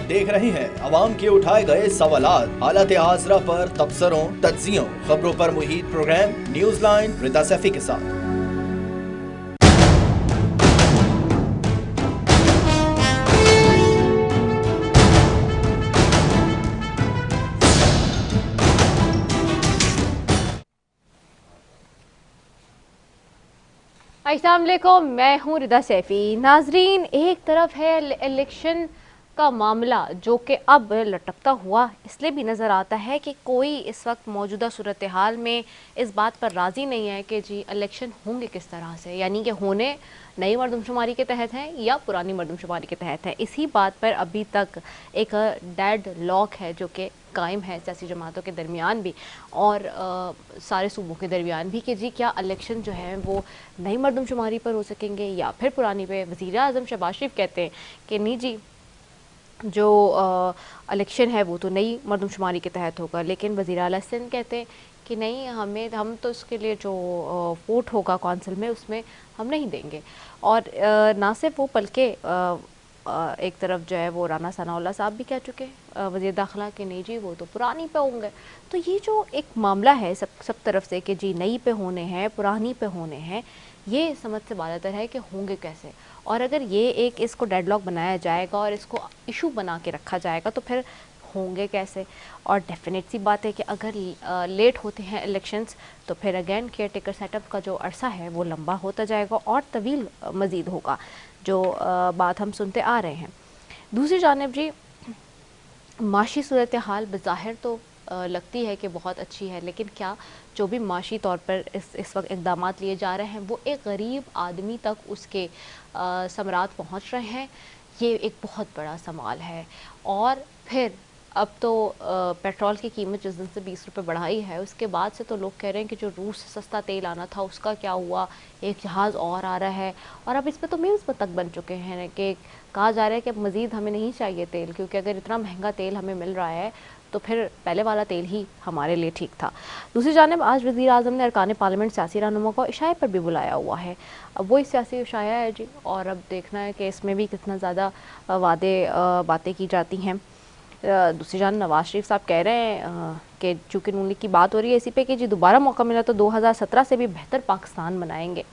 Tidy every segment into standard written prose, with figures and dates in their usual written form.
देख रहे हैं अवाम के उठाए गए सवालात, हालत आसरा पर तबसरों, तज्जियों, खबरों पर मुहित प्रोग्राम न्यूज लाइन रिदा सैफी के साथ। अस्सलाम वालेकुम, मैं हूँ रिदा सैफ़ी। नाजरीन, एक तरफ है इलेक्शन का मामला जो कि अब लटकता हुआ इसलिए भी नज़र आता है कि कोई इस वक्त मौजूदा सूरत हाल में इस बात पर राज़ी नहीं है कि जी इलेक्शन होंगे किस तरह से, यानी कि होने नई मरदमशुमारी के तहत हैं या पुरानी मरदमशुमारी के तहत है। इसी बात पर अभी तक एक डेड लॉक है जो कि कायम है सियासी जमातों के दरमियान भी और सारे सूबों के दरमियान भी कि जी क्या इलेक्शन जो है वो नई मरदमशुमारी पर हो सकेंगे या फिर पुरानी पे। वज़ीर आज़म शहबाज शरीफ कहते हैं कि नहीं जी, जो इलेक्शन है वो तो नई मरदमशुमारी के तहत होगा, लेकिन वज़ीर आला सिंध कहते हैं कि नहीं, हम तो उसके लिए जो वोट होगा कौंसिल में उसमें हम नहीं देंगे। और ना सिर्फ वो बल्कि एक तरफ जो है वो राना सनाउल्लाह साहब भी कह चुके वज़ीर दाखिला के नहीं जी वो तो पुरानी पे होंगे। तो ये जो एक मामला है सब तरफ से कि जी नई पे होने हैं पुरानी पे होने हैं, ये समझ से बालातर है कि होंगे कैसे। और अगर ये एक इसको डेडलॉक बनाया जाएगा और इसको इशू बना के रखा जाएगा तो फिर होंगे कैसे। और डेफिनेट सी बात है कि अगर लेट होते हैं इलेक्शंस तो फिर अगेन केयर टेकर सेटअप का जो अरसा है वो लंबा होता जाएगा और तवील मज़ीद होगा, जो बात हम सुनते आ रहे हैं। दूसरी जानिब जी, माशी सूरत हाल बज़ाहिर तो लगती है कि बहुत अच्छी है, लेकिन क्या जो भी माशी तौर पर इस वक्त इक़दाम लिए जा रहे हैं वो एक गरीब आदमी तक उसके समरात पहुँच रहे हैं, ये एक बहुत बड़ा सवाल है। और फिर अब तो पेट्रोल की कीमत जिस दिन से 20 रुपये बढ़ाई है उसके बाद से तो लोग कह रहे हैं कि जो रूस से सस्ता तेल आना था उसका क्या हुआ, एक जहाज़ और आ रहा है। और अब इस पर तो मीम्स तक बन चुके हैं कि कहा जा रहा है कि अब मज़ीद हमें नहीं चाहिए तेल, क्योंकि अगर इतना महंगा तेल हमें मिल रहा है तो फिर पहले वाला तेल ही हमारे लिए ठीक था। दूसरी जानिब आज वज़ीर आज़म ने अरकान पार्लियामेंट सियासी रहनुमा को इशाए पर भी बुलाया हुआ है। अब वही सियासी इशाया है जी, और अब देखना है कि इसमें भी कितना ज़्यादा बातें की जाती हैं। दूसरी जान नवाज शरीफ साहब कह रहे हैं कि चूँकि नून लीग की बात हो रही है इसी पे कि जी दोबारा मौका मिला तो 2017 से भी बेहतर पाकिस्तान बनाएंगे।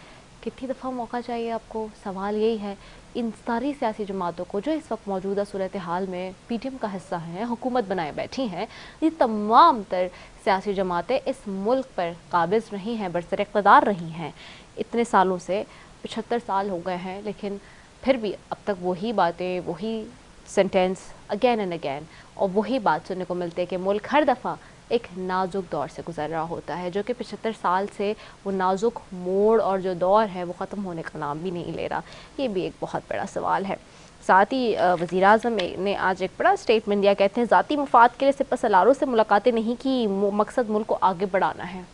कितनी दफ़ा मौका चाहिए आपको? सवाल यही है। इन सारी सियासी जमातों को जो इस वक्त मौजूदा सूरत हाल में PTM का हिस्सा हैं, हुकूमत बनाए बैठी हैं, ये तमाम तर सियासी जमातें इस मुल्क पर काबिज़ रही हैं, बरसर इक़्तिदार रही हैं इतने सालों से। 75 साल हो गए हैं, लेकिन फिर भी अब तक वही बातें, वही सेंटेंस अगेन एंड अगेन, और वही बात सुनने को मिलती है कि मुल्क हर दफ़ा एक नाजुक दौर से गुजर रहा होता है, जो कि 75 साल से वो नाजुक मोड़ और जो दौर है वो ख़त्म होने का नाम भी नहीं ले रहा। ये भी एक बहुत बड़ा सवाल है। साथ ही वज़ीर आज़म ने आज एक बड़ा स्टेटमेंट दिया, कहते हैं ज़ाती मुफाद के लिए सिपह सलारों से मुलाकातें नहीं की, मकसद मुल्क को आगे बढ़ाना है।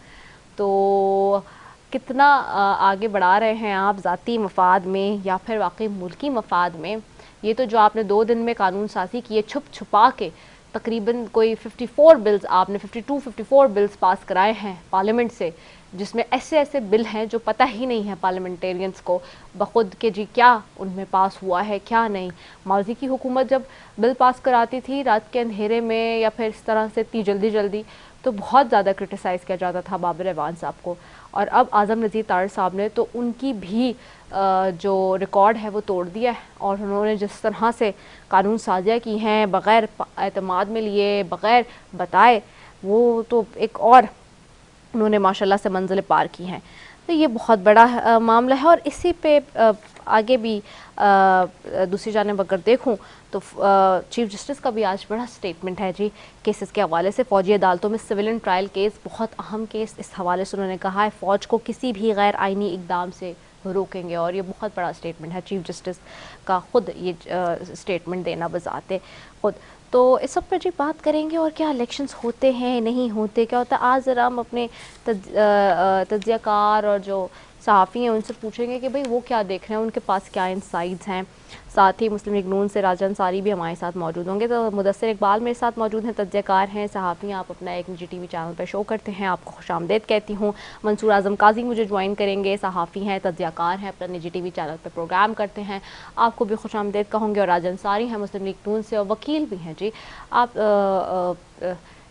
तो कितना आगे बढ़ा रहे हैं आप ज़ाती मफाद में या फिर वाकई मुल्की मफाद में? ये तो जो आपने 2 दिन में कानून साज़ी की है छुप छुपा के, तकरीबन कोई 54 बिल्स आपने 54 बिल्स पास कराए हैं पार्लियामेंट से, जिसमें ऐसे बिल हैं जो पता ही नहीं है पार्लियामेंटेरियंस को बखुद के जी क्या उनमें पास हुआ है क्या नहीं। माजी की हुकूमत जब बिल पास कराती थी रात के अंधेरे में या फिर इस तरह से इतनी जल्दी तो बहुत ज़्यादा क्रिटिसाइज़ किया जाता था बाबर एवान साहब को। और अब आज़म नज़ीर तारड़ साहब ने तो उनकी भी जो रिकॉर्ड है वो तोड़ दिया है, और उन्होंने जिस तरह से कानून साजियाँ की हैं बग़ैर एतमाद में लिए, बग़ैर बताए, वो तो एक और उन्होंने माशाल्लाह से मंजिलें पार की हैं। तो ये बहुत बड़ा मामला है। और इसी पे आगे भी दूसरी जानिब अगर देखूं तो चीफ जस्टिस का भी आज बड़ा स्टेटमेंट है जी केसेस के हवाले से। फ़ौजी अदालतों में सिविलियन ट्रायल केस बहुत अहम केस, इस हवाले से उन्होंने कहा है फ़ौज को किसी भी गैर आइनी इकदाम से रोकेंगे, और ये बहुत बड़ा स्टेटमेंट है चीफ जस्टिस का, ख़ुद ये स्टेटमेंट देना बजाते ख़ुद। तो इस सब पर जी बात करेंगे, और क्या इलेक्शंस होते हैं नहीं होते, क्या होता है। आज ज़रा हम अपने तज्ज़ियाकार और जो सहाफ़ी हैं उनसे पूछेंगे कि भाई वो क्या देख रहे हैं, उनके पास क्या इंसाइट्स हैं। साथ ही मुस्लिम लीग नून से राजा अंसारी भी हमारे साथ मौजूद होंगे। तो मुदस्सिर इकबाल मेरे साथ मौजूद हैं, तज्ज़ियाकार हैं, सहाफ़ी, आप अपना एक निजी टीवी चैनल पर शो करते हैं, आपको खुशामदीद कहती हूँ। मंसूर आज़म काजी मुझे ज्वाइन करेंगे, सहाफ़ी हैं, तज्ज़ियाकार हैं, अपना निजी टीवी चैनल पर प्रोग्राम करते हैं, आपको भी खुशामदीद कहूँगी। और राजा अंसारी हैं, मुस्लिम लीग नून से और वकील भी हैं जी, आप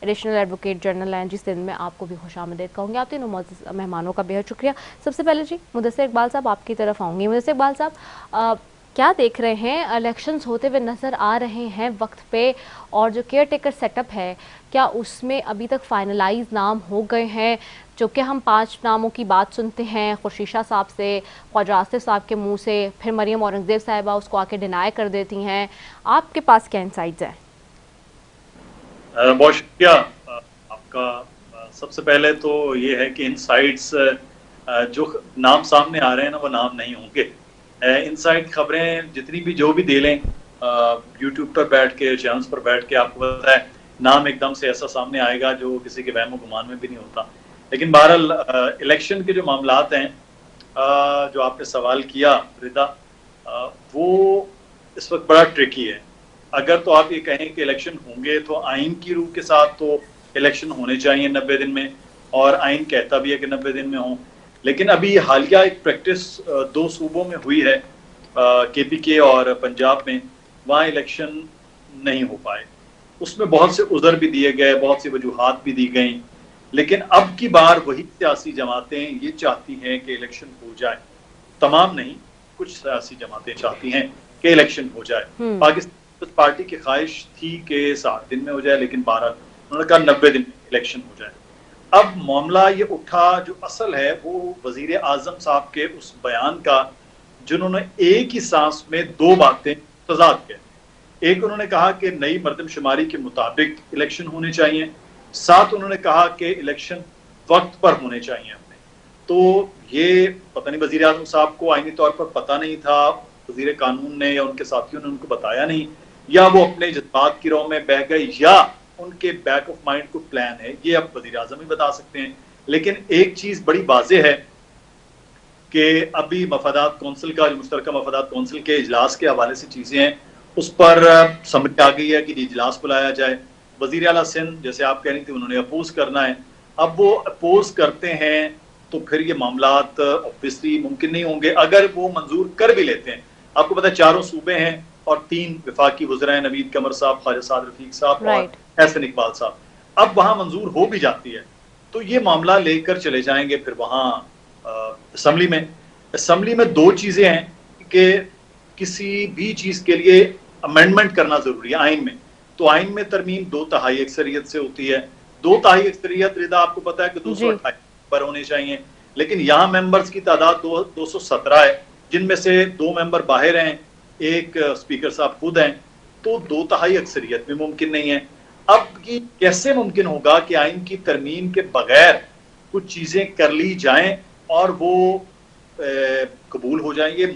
एडिशनल एडवोकेट जनरल हैं जी सिंध में, आपको भी खुशामदीद कहूँगी। आप तीनों मौजूद मेहमानों का बेहद शुक्रिया। सबसे पहले जी मुदस्सिर इकबाल साहब आपकी तरफ आऊँगी। मुदस्सिर इकबाल साहब, क्या देख रहे हैं, इलेक्शंस होते हुए नज़र आ रहे हैं वक्त पे, और जो केयर टेकर सेटअप है क्या उसमें अभी तक फाइनलाइज नाम हो गए हैं? जो कि हम 5 नामों की बात सुनते हैं, खुर्शीशा साहब से, ख्वाजा आसिफ साहब के मुंह से, फिर मरियम औरंगज़ेब साहिबा उसको आके डिनाई कर देती हैं। आपके पास क्या इंसाइट्स हैं? बहुत शुक्रिया आपका। सबसे पहले तो ये है कि इनसाइट्स जो नाम सामने आ रहे हैं ना, वो नाम नहीं होंगे। इनसाइड खबरें जितनी भी जो भी दे लें यूट्यूब पर बैठ के, चैनल्स पर बैठ के, आपको पता है नाम एकदम से ऐसा सामने आएगा जो किसी के वहम गुमान में भी नहीं होता। लेकिन बहरहाल इलेक्शन के जो मामलात हैं, जो आपने सवाल किया रिदा, वो इस वक्त बड़ा ट्रिकी है। अगर तो आप ये कहें कि इलेक्शन होंगे तो आइन की रूह के साथ तो इलेक्शन होने चाहिए 90 दिन में, और आइन कहता भी है कि 90 दिन में हो। लेकिन अभी हालिया एक प्रैक्टिस 2 सूबों में हुई है, KPK और पंजाब में, वहाँ इलेक्शन नहीं हो पाए। उसमें बहुत से उज़र भी दिए गए, बहुत सी वजूहात भी दी गई। लेकिन अब की बार वही सियासी जमातें ये चाहती हैं कि इलेक्शन हो जाए। तमाम नहीं, कुछ सियासी जमातें चाहती हैं कि इलेक्शन हो जाए। पाकिस्तान पार्टी की ख्वाहिश थी कि 60 दिन में हो जाए, लेकिन 12 उन्होंने कहा 90 दिन में इलेक्शन हो जाए। अब मामला ये उठा, जो असल है वो वजीर आजम साहब के उस बयान का, जिन्होंने एक ही सांस में 2 बातें तजाद के। एक उन्होंने कहा कि नई मरदमशुमारी के मुताबिक इलेक्शन होने चाहिए, साथ उन्होंने कहा कि इलेक्शन वक्त पर होने चाहिए अपने। तो ये पता नहीं वजीर आजम साहब को आईनी तौर पर पता नहीं था, वजीर कानून ने या उनके साथियों ने उनको बताया नहीं, या वो अपने जज्बात की राह में बह गए, या उनके बैक ऑफ माइंड को प्लान है, ये अब वजीर आजम ही बता सकते हैं। लेकिन एक चीज बड़ी वाज़ेह है कि अभी मफादात कौंसिल का, जो मुश्तरका मफादात कौंसिल के इजलास के हवाले से चीजें हैं, उस पर समझ आ गई है कि इजलास बुलाया जाए। वजीर आला सिंध, जैसे आप कह रही थी, उन्होंने अपोज करना है। अब वो अपोज करते हैं तो फिर ये मामलात ऑब्वियसली मुमकिन नहीं होंगे। अगर वो मंजूर कर भी लेते हैं, आपको पता है 4 सूबे हैं और 3 वफाकी वज़रा हैं, नवीद कमर साहब, ख्वाजा साद रफीक साहब और एहसन इकबाल साहब। अब वहां मंजूर हो भी जाती है तो ये मामला लेकर चले जाएंगे फिर वहां असम्बली में। असम्बली में 2 चीजें हैं कि किसी भी चीज के लिए अमेंडमेंट करना जरूरी है आइन में। तो आइन में तरमीम 2/3 अक्सरियत से होती है। 2/3 अक्सरियत रिदा आपको पता है कि 228 पर होने चाहिए, लेकिन यहाँ मेंबर्स की तादाद 217 है, जिनमें से 2 मेंबर बाहर हैं, एक स्पीकर साहब खुद हैं। तो 2/3 अक्सरियत भी मुमकिन नहीं है। अब ये कैसे मुमकिन होगा कि आइन की तरमीम के बगैर कुछ चीजें कर ली जाएं और वो कबूल हो जाएं? ये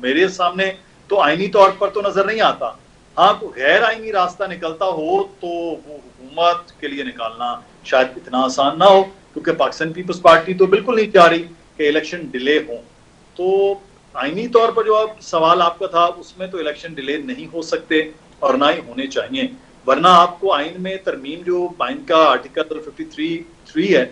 मेरे सामने तो आईनी तौर पर तो नजर नहीं आता। हाँ, कोई गैर आईनी रास्ता निकलता हो तो वो हुकूमत के लिए निकालना शायद इतना आसान ना हो, क्योंकि पाकिस्तान पीपल्स पार्टी तो बिल्कुल नहीं चाह रही कि इलेक्शन डिले हो। तो आईनी तौर पर जो सवाल आपका था, उसमें तो इलेक्शन डिले नहीं हो सकते और ना ही होने चाहिए। वरना आपको आइन में तरमीम, जो आइन का आर्टिकल 53(3) है,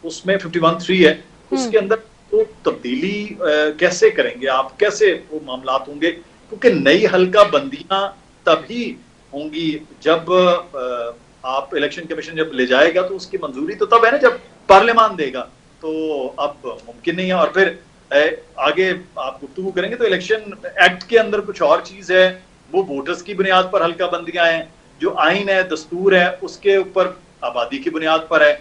उसमें 51(3) है, उसके अंदर तो तब्दीली कैसे करेंगे आप, कैसे वो मामलात होंगे? क्योंकि नई हल्का बंदियां तभी होंगी जब आप इलेक्शन कमीशन जब ले जाएगा, तो उसकी मंजूरी तो तब है ना जब पार्लियामान देगा। तो अब मुमकिन नहीं है। और फिर आगे आप गुफ्तगू करेंगे तो इलेक्शन एक्ट के अंदर कुछ और चीज है, वो वोटर्स की बुनियाद पर हल्का बंदियां हैं। जो आइन है, दस्तूर है, उसके ऊपर आबादी की बुनियाद पर है।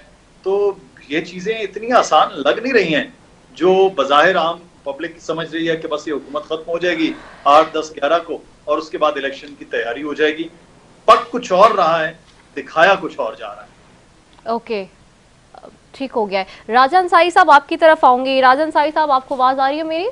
तो ये चीजें इतनी आसान लग नहीं रही हैं जो बज़ाहिर आम पब्लिक समझ रही है कि बस ये हुकूमत खत्म हो जाएगी 8, 10, 11 को और उसके बाद इलेक्शन की तैयारी हो जाएगी। पक कुछ और रहा है, दिखाया कुछ और जा रहा है। ओके, ठीक हो गया है। राजा अंसारी साहब आपकी तरफ आऊंगी। राजा अंसारी साहब, आपको आवाज आ रही है मेरी?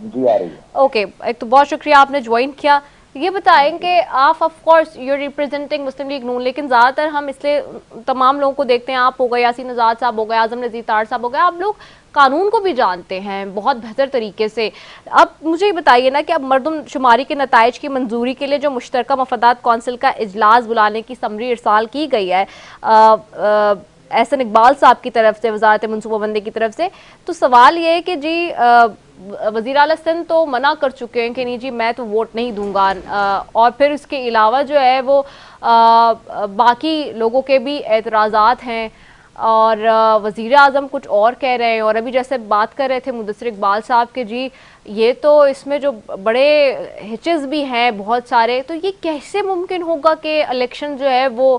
जी आ रही है। ओके, एक तो बहुत शुक्रिया आपने ज्वाइन किया। ये बताएं कि आप of course you representing Muslim League Noon, लेकिन ज़्यादातर हम इसलिए तमाम लोगों को देखते हैं, आप हो गए, यासीन आज़ाद साहब हो गए, आज़म नज़ीर तार साहब हो गए, आप लोग कानून को भी जानते हैं बहुत बेहतर तरीके से। अब मुझे ये बताइए ना कि अब मरदमशुमारी के नताइज की मंजूरी के लिए जो मुश्तरका मफादात कौंसिल का इजलास बुलाने की समरी इरसाल की गई है एहसन इकबाल साहब की तरफ से, वजारत मनसूबाबंदी की तरफ से, तो सवाल ये है कि जी वज़ीर आला सिंध तो मना कर चुके हैं कि नहीं जी मैं तो वोट नहीं दूंगा, और फिर इसके अलावा जो है वो बाकी लोगों के भी एतराज़ात हैं, और वज़ीर आज़म कुछ और कह रहे हैं, और अभी जैसे बात कर रहे थे मुदस्सिर इकबाल साहब के जी ये तो इसमें जो बड़े हिचेस भी हैं बहुत सारे, तो ये कैसे मुमकिन होगा कि इलेक्शन जो है वो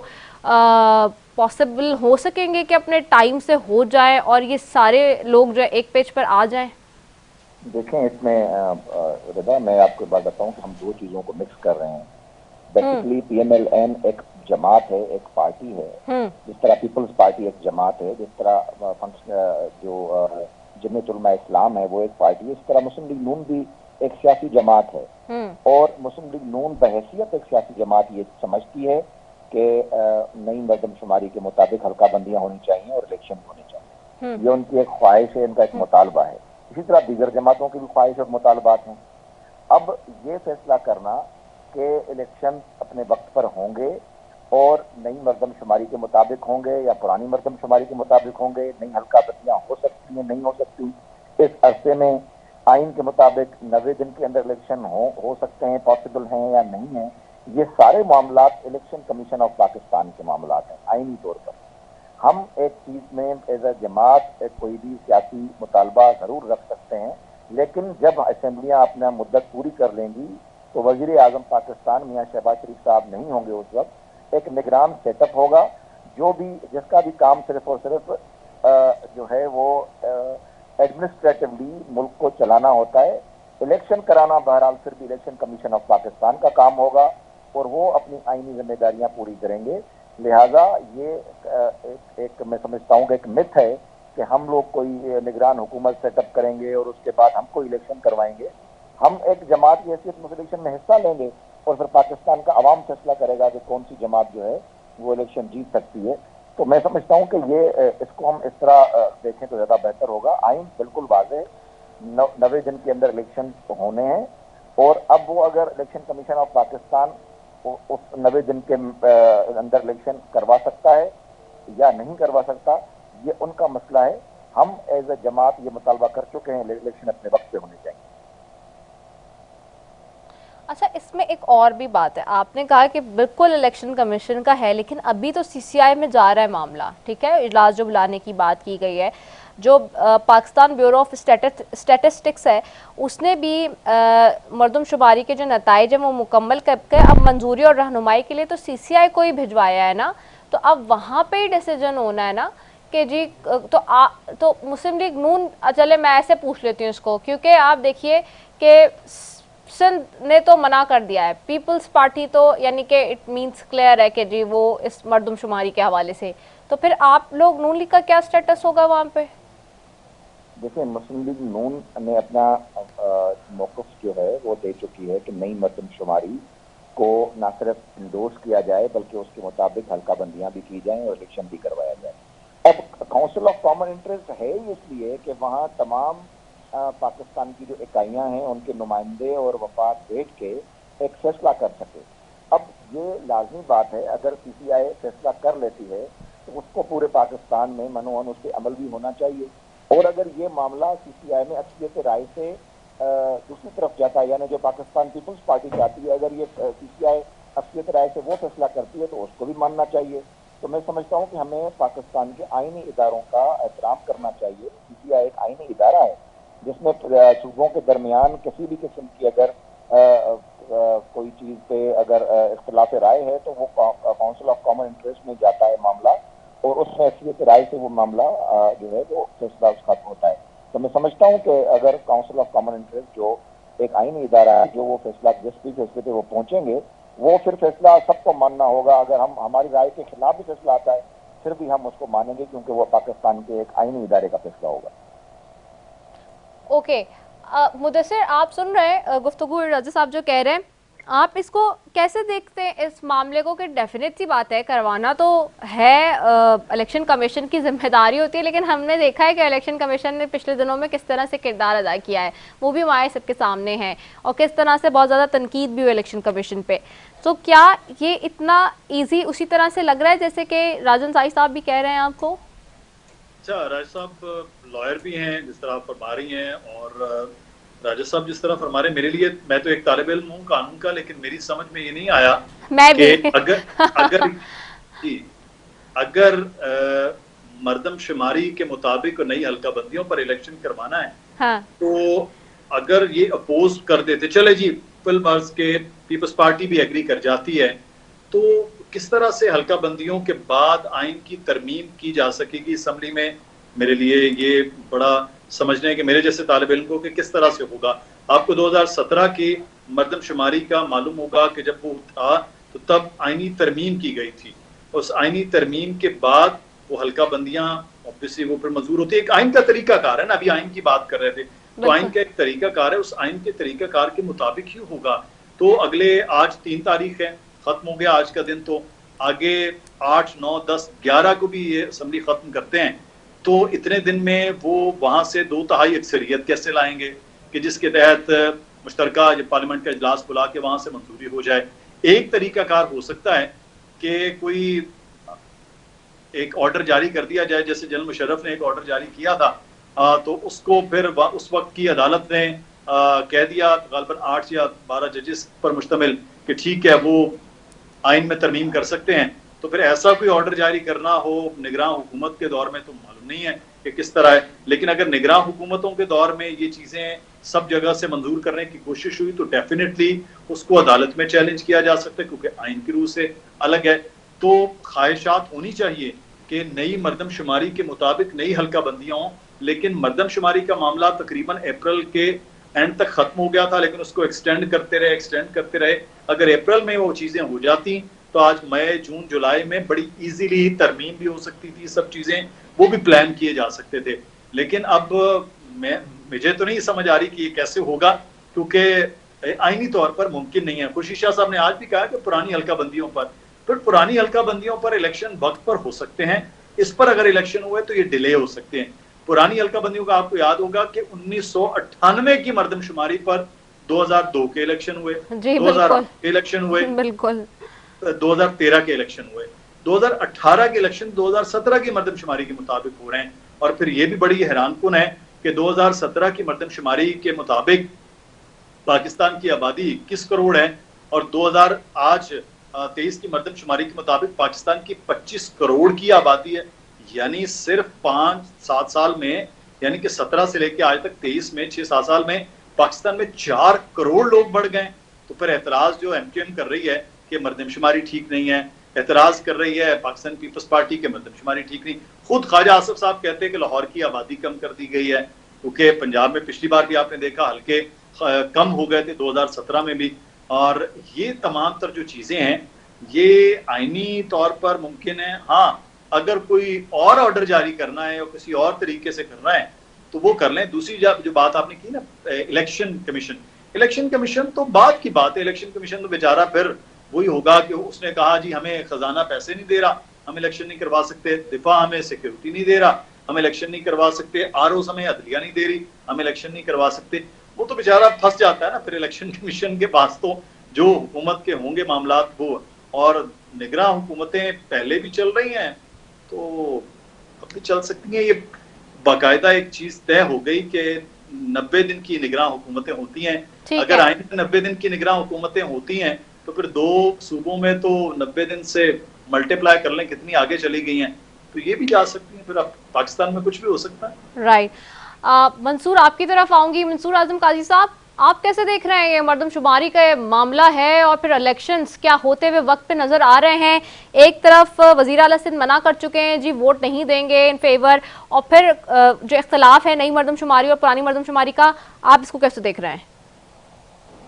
पॉसिबल हो सकेंगे कि अपने टाइम से हो जाए और ये सारे लोग जो है एक पेज पर आ जाएं? देखें, इसमें रिदा, मैं आपको बात बताऊं कि हम दो चीजों को मिक्स कर रहे हैं। बेसिकली पीएमएलएन एक जमात है, एक पार्टी है, जिस तरह पीपल्स पार्टी एक जमात है, जिस तरह जो जमीयत उलमा इस्लाम है वो एक पार्टी है, इस तरह मुस्लिम लीग नून भी एक सियासी जमात है। और मुस्लिम लीग नून बहैसियत एक सियासी जमात ये समझती है कि नई मरदमशुमारी के मुताबिक हल्का बंदियां होनी चाहिए और इलेक्शन होने चाहिए। ये उनकी एक ख्वाहिश है, इनका एक मुतालबा है। इसी तरह दीगर जमातों की भी ख्वाहिश और मुतालबात हैं। अब ये फैसला करना कि इलेक्शन अपने वक्त पर होंगे और नई मरदमशुमारी के मुताबिक होंगे या पुरानी मरदमशुमारी के मुताबिक होंगे, नई हल्का बंदियां हो सकती हैं, नहीं हो सकती, इस अरसे में आइन के मुताबिक 90 दिन के अंदर इलेक्शन हो सकते हैं, पॉसिबल हैं या नहीं है, ये सारे मामला इलेक्शन कमीशन ऑफ पाकिस्तान के मामला हैं आइनी तौर पर। हम एक चीज में एज ए जमात कोई भी सियासी मुतालबा जरूर रख सकते हैं, लेकिन जब असेंबलियां अपना मुद्दत पूरी कर लेंगी तो वजीर आजम पाकिस्तान मियां शहबाज शरीफ साहब नहीं होंगे, उस वक्त एक निगरान सेटअप होगा जो भी जिसका भी काम सिर्फ और सिर्फ जो है वो एडमिनिस्ट्रेटिवली मुल्क को चलाना होता है। इलेक्शन कराना बहरहाल फिर भी इलेक्शन कमीशन ऑफ पाकिस्तान का काम होगा और वो अपनी आईनी जिम्मेदारियां पूरी करेंगे। लिहाजा ये एक मैं समझता हूँ कि एक मिथ है कि हम लोग कोई निगरान हुकूमत सेटअप करेंगे और उसके बाद हमको इलेक्शन करवाएंगे। हम एक जमात की हैसियत में इलेक्शन में हिस्सा लेंगे और फिर पाकिस्तान का अवाम फैसला करेगा कि कौन सी जमात जो है वो इलेक्शन जीत सकती है। तो मैं समझता हूँ कि ये इसको हम इस तरह देखें तो ज्यादा बेहतर होगा। आइन बिल्कुल वाज़ेह 90 दिन के अंदर इलेक्शन होने हैं और अब वो अगर इलेक्शन कमीशन ऑफ पाकिस्तान उस 90 दिन के अंदर इलेक्शन करवा सकता है या नहीं करवा सकता, ये उनका मसला है। हम एज ए जमात ये मुतालबा कर चुके हैं, इलेक्शन अपने वक्त पे होने चाहिए। अच्छा, इसमें एक और भी बात है, आपने कहा कि बिल्कुल इलेक्शन कमीशन का है, लेकिन अभी तो सीसीआई में जा रहा है मामला, ठीक है, इजलास जो बुलाने की बात की गई है, जो पाकिस्तान ब्यूरो ऑफ स्टैटिस्टिक्स है उसने भी मरदमशुमारी के जो नताइज हैं वो मुकम्मल करके अब मंजूरी और रहनुमाई के लिए तो सीसीआई को ही भिजवाया है ना, तो अब वहाँ पे ही डिसीजन होना है ना कि जी तो मुस्लिम लीग नून, चले मैं ऐसे पूछ लेती हूँ इसको, क्योंकि आप देखिए कि सिंध ने तो मना कर दिया है, पीपल्स पार्टी तो यानी कि इट मींस क्लियर है कि जी वो इस मरदमशुमारी के हवाले से, तो फिर आप लोग नून लीग का क्या स्टेटस होगा वहाँ पे? देखिए, मुस्लिम लीग नून ने अपना मौक़िफ़ जो है वो दे चुकी है कि नई मरदमशुमारी को न सिर्फ इंडोर्स किया जाए बल्कि उसके मुताबिक हल्का बंदियां भी की जाएं और इलेक्शन भी करवाया जाए। अब काउंसिल ऑफ कॉमन इंटरेस्ट है इसलिए कि वहाँ तमाम पाकिस्तान की जो इकाइयां हैं उनके नुमाइंदे और वफाद बैठ के एक फैसला कर सके। अब ये लाजमी बात है, अगर सीसीआई फैसला कर लेती है तो उसको पूरे पाकिस्तान में मनोहन उस पर अमल भी होना चाहिए। और अगर ये मामला सीसीआई में अक्सरियत राय से दूसरी तरफ जाता है, यानी जो पाकिस्तान पीपल्स पार्टी चाहती है, अगर ये सीसीआई अक्सरियत राय से वो फैसला करती है तो उसको भी मानना चाहिए। तो मैं समझता हूँ कि हमें पाकिस्तान के आईनी इदारों का एहतराम करना चाहिए। सीसीआई एक आईनी इदारा है जिसमें सूबों के दरमियान किसी भी किस्म की अगर कोई चीज़ पे अगर इख्तिलाफ राय है तो वो काउंसिल ऑफ कॉमन इंटरेस्ट में जाता है मामला और उसमें अक्सरियत राय से वो मामला जो है वो फैसला उसका होता है। तो मैं समझता हूँ कि अगर काउंसिल ऑफ कॉमन इंटरेस्ट जो एक आईनी इदारा है, जो वो फैसला जिस भी फैसले पे वो पहुंचेंगे वो फिर फैसला सबको मानना होगा। अगर हम हमारी राय के खिलाफ भी फैसला आता है फिर भी हम उसको मानेंगे क्योंकि वो पाकिस्तान के एक आईनी इदारे का फैसला होगा। ओके, मुदस्सिर आप सुन रहे हैं गुफ्तगू रज़ा साहब जो कह रहे हैं आप इसको कैसे देखते हैं इस मामले को? कि डेफिनेट सी बात है, करवाना तो है, इलेक्शन कमीशन की जिम्मेदारी होती है, लेकिन हमने देखा है कि इलेक्शन कमीशन ने पिछले दिनों में किस तरह से किरदार अदा किया है, वो भी हमारे सबके सामने है, और किस तरह से बहुत ज़्यादा तनकीद भी हुई इलेक्शन कमीशन पे। तो क्या ये इतना ईजी उसी तरह से लग रहा है जैसे कि राजन साई साहब भी कह रहे हैं आपको? अच्छा, राज साहब लॉयर भी हैं जिस तरह आप फरमा रही हैं, और राजा साहब जिस तरह फरमा रहे, मेरे लिए, मैं तो एक तालिब इल्म हूँ कानून का, लेकिन मेरी समझ में ये नहीं आया मैं भी कि अगर जी, अगर मर्दमशुमारी के मुताबिक नई हल्का बंदियों पर इलेक्शन करवाना है, हाँ। तो अगर ये अपोज कर देते, चले जी, फिलहाल के पीपल्स पार्टी भी एग्री कर जाती है, तो किस तरह से हल्का बंदियों के बाद आइन की तरमीम की जा सकेगी असम्बली में? मेरे लिए ये बड़ा समझने के, मेरे जैसे तालिब इल्म को, कि किस तरह से होगा। आपको 2017 की मर्दमशुमारी का मालूम होगा कि जब वो था तो तब आइनी तरमीम की गई थी। उस आइनी तरमीम के बाद वो हल्का बंदियां ऑब्वियसली वो फिर मंजूर होती है। एक आइन का तरीकाकार है ना, अभी आइन की बात कर रहे थे, तो आइन का एक तरीकाकार है, उस आइन के तरीकाकार के मुताबिक ही होगा। तो अगले, आज 3 तारीख है, खत्म हो गया आज का दिन, तो आगे 8, 9, 10, 11 को भी ये असम्बली खत्म करते हैं, तो इतने दिन में वो वहां से 2/3 अक्सरियत कैसे लाएंगे कि जिसके तहत मुश्तरका पार्लियामेंट का इजलास बुला के वहां से मंजूरी हो जाए। एक तरीकाकार हो सकता है कि कोई एक ऑर्डर जारी कर दिया जाए, जैसे जनरल मुशर्रफ ने एक ऑर्डर जारी किया था, तो उसको फिर उस वक्त की अदालत ने कह दिया, गालबन 8 या 12 जजेस पर मुश्तमिल, कि ठीक है वो आइन में तरमीम कर सकते हैं। तो फिर ऐसा कोई ऑर्डर जारी करना हो निगरान हुकूमत के दौर में तो मालूम नहीं है कि किस तरह है, लेकिन अगर निगरान हुकूमतों के दौर में ये चीजें सब जगह से मंजूर करने की कोशिश हुई तो डेफिनेटली उसको अदालत में चैलेंज किया जा सकता है, क्योंकि आइन की रूह से अलग है। तो ख्वाहिशात होनी चाहिए कि नई मर्दमशुमारी के मुताबिक नई हल्का बंदियां हों, लेकिन मर्दमशुमारी का मामला तकरीबन अप्रैल के एंड तक खत्म हो गया था, लेकिन उसको एक्सटेंड करते रहे। अगर अप्रैल में वो चीजें हो जाती तो आज मई, जून, जुलाई में बड़ी इजीली तरमीम भी हो सकती थी, सब चीजें वो भी प्लान किए जा सकते थे। लेकिन अब मुझे तो नहीं समझ आ रही कि ये कैसे होगा, क्योंकि आईनी तौर पर मुमकिन नहीं है। खुर्शीद शाह साहब ने आज भी कहा कि पुरानी हल्का बंदियों पर, फिर पुरानी हल्का बंदियों पर इलेक्शन वक्त पर हो सकते हैं, इस पर अगर इलेक्शन हुए तो ये डिले हो सकते हैं। पुरानी हल्का बंदियों का आपको याद होगा कि 1998 की मर्दमशुमारी पर 2002 के इलेक्शन हुए, 2008 के इलेक्शन हुए, बिल्कुल 2013 के इलेक्शन हुए, 2018 के इलेक्शन 2017 की मर्दमशुमारी के मुताबिक हो रहे हैं। और फिर ये भी बड़ी हैरानकुन है कि 2017 की मर्दमशुमारी के मुताबिक पाकिस्तान की आबादी 21 करोड़ है, और 2023 की मर्दमशुमारी के मुताबिक पाकिस्तान की 25 करोड़ की आबादी है। यानी सिर्फ 5-7 साल में, यानी कि 17 से लेकर आज तक 23 में, 6-7 साल में पाकिस्तान में 4 करोड़ लोग बढ़ गए। तो फिर एतराज जो एमकेएम कर रही है कि मर्दमशुमारी ठीक नहीं है, एतराज कर रही है पाकिस्तान पीपल्स पार्टी के मर्दमशुमारी ठीक नहीं। खुद ख्वाजा आसिफ साहब कहते हैं कि लाहौर की आबादी कम कर दी गई है, क्योंकि पंजाब में पिछली बार भी आपने देखा हल्के कम हो गए थे 2017 में भी। और ये तमाम तर जो चीजें हैं ये आईनी तौर पर मुमकिन है। हाँ, अगर कोई और ऑर्डर जारी करना है या किसी और तरीके से करना है तो वो कर लें। दूसरी जो बात आपने की ना, इलेक्शन कमीशन तो बात की बात है। इलेक्शन कमीशन तो बेचारा फिर वही होगा कि उसने कहा जी हमें खजाना पैसे नहीं दे रहा, हम इलेक्शन नहीं करवा सकते, दिफा हमें सिक्योरिटी नहीं दे रहा, हम इलेक्शन नहीं करवा सकते, आरओ हमें अदलिया नहीं दे रही, हम इलेक्शन नहीं करवा सकते। वो तो बेचारा फंस जाता है ना फिर इलेक्शन कमीशन के पास। तो जो हुकूमत के होंगे मामलात वो, और निगरान हुकूमतें पहले भी चल रही हैं तो अब भी चल सकती हैं। ये बाकायदा एक चीज तय हो गई कि 90 दिन की निगरान हुकूमतें होती हैं। अगर आइन में 90 दिन की निगरान हुकूमतें होती हैं तो फिर 2 सूबों में तो 90 दिन से मल्टीप्लाई कर लें कितनी आगे चली गई हैं, तो ये भी जा सकती हैं। फिर अब पाकिस्तान में कुछ भी हो सकता है। राइट। मंसूर, आपकी तरफ आऊंगी। मंसूर आजम काजी साहब, आप कैसे देख रहे हैं ये मर्दमशुमारी का मामला है और फिर इलेक्शंस क्या होते हुए वक्त पे नजर आ रहे हैं? एक तरफ वजीर आला सिंध मना कर चुके हैं जी, वोट नहीं देंगे इन फेवर, और फिर जो इख्तलाफ है नई मर्दमशुमारी और पुरानी मर्दमशुमारी का, आप इसको कैसे देख रहे हैं?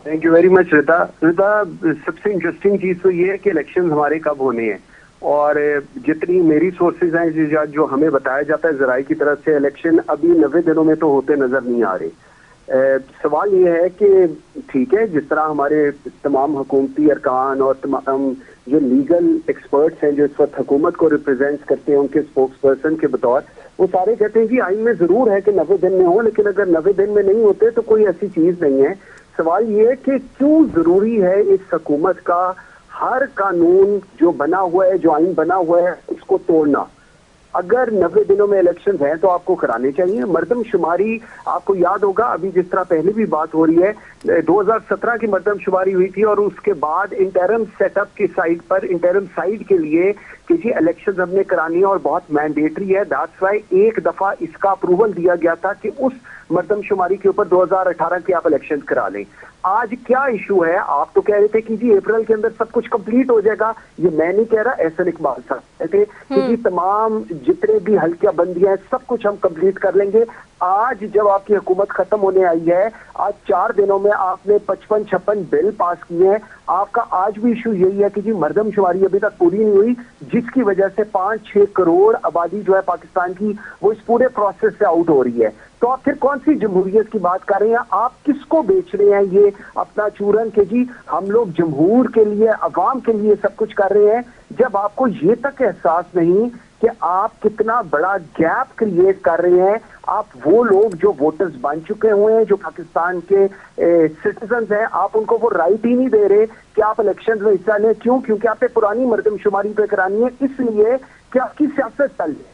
Thank you very much Rita. सबसे इंटरेस्टिंग चीज तो ये है कि इलेक्शन हमारे कब होने हैं, और जितनी मेरी सोर्सेज हैं जो हमें बताया जाता है जराये की तरफ से, इलेक्शन अभी 90 दिनों में तो होते नजर नहीं आ रहे। सवाल ये है कि ठीक है, जिस तरह हमारे तमाम हुकूमती अरकान और तमाम जो लीगल एक्सपर्ट्स हैं जो इस वक्त हुकूमत को रिप्रेजेंट करते हैं उनके स्पोक्स पर्सन के बतौर, वो सारे कहते हैं कि आइन में जरूर है कि 90 दिन में हो, लेकिन अगर 90 दिन में नहीं होते तो कोई ऐसी चीज नहीं है। सवाल ये है कि क्यों जरूरी है इस हुकूमत का हर कानून जो बना हुआ है, जो आइन बना हुआ है, उसको तोड़ना। अगर 90 दिनों में इलेक्शंस हैं तो आपको कराने चाहिए। मर्दमशुमारी आपको याद होगा, अभी जिस तरह पहले भी बात हो रही है, 2017 की मर्दमशुमारी हुई थी और उसके बाद इंटरम सेटअप की साइड पर, इंटरम साइड के लिए कि जी इलेक्शंस हमने करानी है और बहुत मैंडेटरी है, दैट्स व्हाई एक दफा इसका अप्रूवल दिया गया था कि उस मर्दमशुमारी के ऊपर 2018 के आप इलेक्शन करा लें। आज क्या इशू है? आप तो कह रहे थे कि जी अप्रैल के अंदर सब कुछ कंप्लीट हो जाएगा, ये मैं नहीं कह रहा, एहसन इकबाल साहब कहते कि जी तमाम जितने भी हल्कियां बंदियां हैं सब कुछ हम कंप्लीट कर लेंगे। आज जब आपकी हुकूमत खत्म होने आई है, आज 4 दिनों में आपने 55-56 बिल पास किए हैं। आपका आज भी इशू यही है कि जी मर्दमशुमारी अभी तक पूरी नहीं हुई, जिसकी वजह से 5-6 करोड़ आबादी जो है पाकिस्तान की वो इस पूरे प्रोसेस से आउट हो रही है। तो आप फिर कौन सी जमहूरियत की बात कर रहे हैं? आप किसको बेच रहे हैं ये अपना चूरन के जी हम लोग जमहूर के लिए, अवाम के लिए सब कुछ कर रहे हैं, जब आपको ये तक एहसास नहीं कि आप कितना बड़ा गैप क्रिएट कर रहे हैं। आप वो लोग जो वोटर्स बन चुके हुए हैं, जो पाकिस्तान के सिटीजन्स हैं, आप उनको वो राइट ही नहीं दे रहे कि आप इलेक्शन में हिस्सा लें। क्यों? क्योंकि आपने पुरानी मर्दमशुमारी पे करानी है, इसलिए कि आपकी सियासत चल रही है।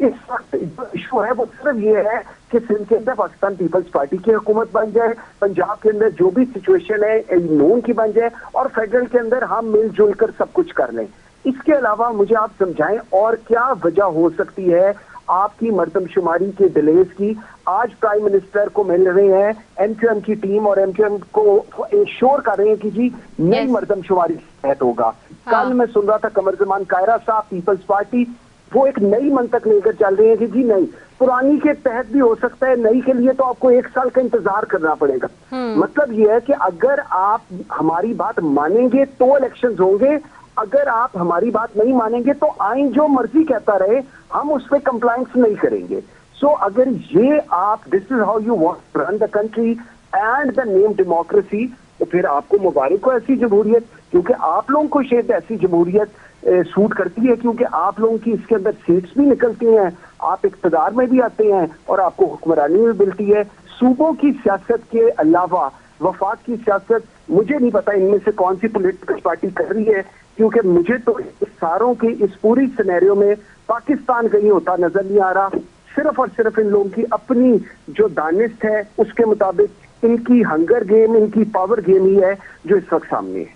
इस वक्त जो इशू है वो सिर्फ ये है कि सिंध के अंदर पाकिस्तान पीपल्स पार्टी की हुकूमत बन जाए, पंजाब के अंदर जो भी सिचुएशन है नून की बन जाए, और फेडरल के अंदर हम मिलजुल कर सब कुछ कर लें। इसके अलावा मुझे आप समझाएं और क्या वजह हो सकती है आपकी मर्दमशुमारी के डिलेज की। आज प्राइम मिनिस्टर को मिल रहे हैं एमक्यूएम की टीम और एमक्यूएम को इंश्योर कर रहे हैं कि जी नई मर्दमशुमारी तहत होगा। कल मैं सुन रहा था कमर जमान कायरा साहब पीपल्स पार्टी वो एक नई मंतक लेकर चल रहे हैं कि जी नहीं, पुरानी के तहत भी हो सकता है, नई के लिए तो आपको 1 साल का इंतजार करना पड़ेगा। मतलब ये है कि अगर आप हमारी बात मानेंगे तो इलेक्शंस होंगे, अगर आप हमारी बात नहीं मानेंगे तो आइन जो मर्जी कहता रहे, हम उस पर कंप्लायंस नहीं करेंगे। सो अगर ये आप this is how you want to run the country and the name democracy, तो फिर आपको मुबारक हो ऐसी जमहूरियत, क्योंकि आप लोगों को शायद ऐसी जमहूरियत सूट करती है, क्योंकि आप लोगों की इसके अंदर सीट्स भी निकलती हैं, आप इक़्तिदार में भी आते हैं और आपको हुक्मरानी भी मिलती है। सूबों की सियासत के अलावा वफाक की सियासत मुझे नहीं पता इनमें से कौन सी पॉलिटिकल पार्टी कर रही है, क्योंकि मुझे तो इस सारों की इस पूरी सिनेरियो में पाकिस्तान कहीं होता नजर नहीं आ रहा। सिर्फ और सिर्फ इन लोगों की अपनी जो दानिश है उसके मुताबिक इनकी हंगर गेम, इनकी पावर गेम ही है जो इस वक्त सामने है।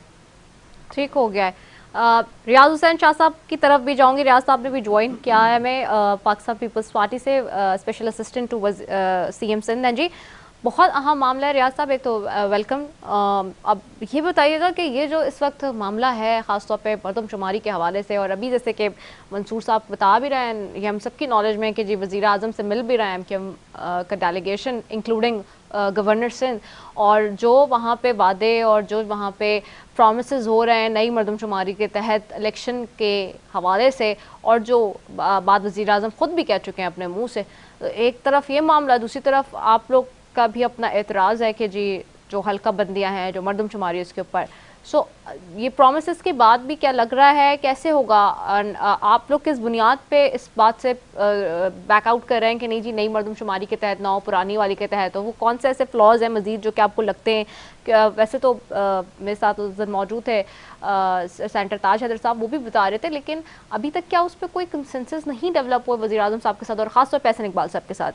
ठीक हो गया है। रियाज हुसैन शाह साहब की तरफ भी जाऊंगी। रियाज साहब ने भी ज्वाइन किया है मैं पाकिस्तान पीपल्स पार्टी से, special assistant to CM Sindh. जी बहुत अहम मामला है रियाज साहब, एक तो वेलकम। अब ये बताइएगा कि ये जो इस वक्त मामला है ख़ासतौर पे मर्दमशुमारी के हवाले से, और अभी जैसे कि मंसूर साहब बता भी रहे हैं, ये हम सबकी नॉलेज में है कि जी वज़ीर आज़म से मिल भी रहे हैं कि हम का डेलीगेशन इंक्लूडिंग गवर्नर सिंध, और जो वहाँ पे वादे और जो वहाँ पे प्रॉमिसेस हो रहे हैं नई मर्दमशुमारी के तहत इलेक्शन के हवाले से, और जो बात वज़ीर आज़म ख़ुद भी कह चुके हैं अपने मुँह से। एक तरफ ये मामला, दूसरी तरफ आप लोग का भी अपना एतराज़ है कि जी जो हल्का बंदियां हैं, जो मर्दमशुमारी उसके ऊपर। सो ये प्रॉमिसेस के बाद भी क्या लग रहा है कैसे होगा? आप लोग किस बुनियाद पे इस बात से बैकआउट कर रहे हैं कि नहीं जी नई मर्दमशुमारी के तहत ना हो, पुरानी वाली के तहत हो? वो कौन से ऐसे फ्लॉज हैं मजीद जो कि आपको लगते हैं कि वैसे तो मेरे साथ उस दिन मौजूद थे सेंटर ताज हैदर साहब, वो भी बता रहे थे, लेकिन अभी तक क्या उस पर कोई कंसेंसस नहीं डेवलप हुआ वज़ीर आज़म साहब के साथ और ख़ासतौर पर एहसन इकबाल साहब के साथ?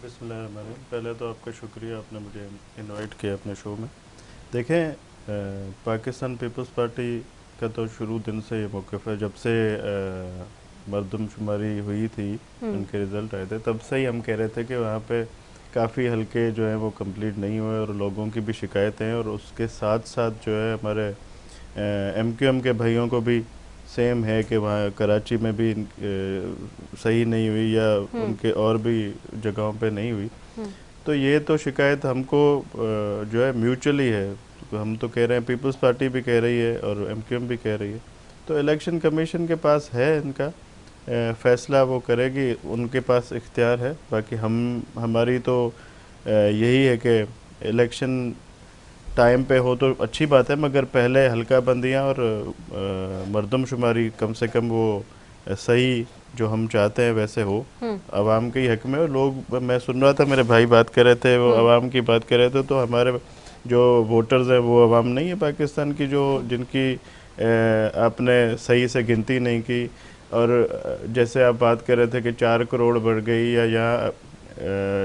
बिस्मिल्लाहिर्रहमानिर्रहीम। पहले तो आपका शुक्रिया, आपने मुझे इनवाइट किया अपने शो में। देखें, पाकिस्तान पीपल्स पार्टी का तो शुरू दिन से ये मौक़िफ़ है, जब से मर्दमशुमारी हुई थी, उनके रिज़ल्ट आए थे, तब से ही हम कह रहे थे कि वहाँ पे काफ़ी हल्के जो हैं वो कंप्लीट नहीं हुए और लोगों की भी शिकायतें हैं, और उसके साथ साथ जो है हमारे MQM के भाइयों को भी सेम है कि वहाँ कराची में भी सही नहीं हुई या उनके और भी जगहों पे नहीं हुई। तो ये तो शिकायत हमको जो है म्यूचुअली है, तो हम तो कह रहे हैं, पीपल्स पार्टी भी कह रही है और MQM भी कह रही है। तो इलेक्शन कमीशन के पास है इनका फैसला, वो करेगी, उनके पास इख्तियार है। बाकी हमारी तो यही है कि इलेक्शन टाइम पे हो तो अच्छी बात है, मगर पहले हल्का बंदियाँ और मरदमशुमारी कम से कम वो सही जो हम चाहते हैं वैसे हो, आवाम के ही हक में। और लोग, मैं सुन रहा था मेरे भाई बात कर रहे थे, वो आवाम की बात कर रहे थे, तो हमारे जो वोटर्स हैं वो आवाम नहीं है पाकिस्तान की, जो जिनकी आपने सही से गिनती नहीं की। और जैसे आप बात कर रहे थे कि 4 करोड़ बढ़ गई, या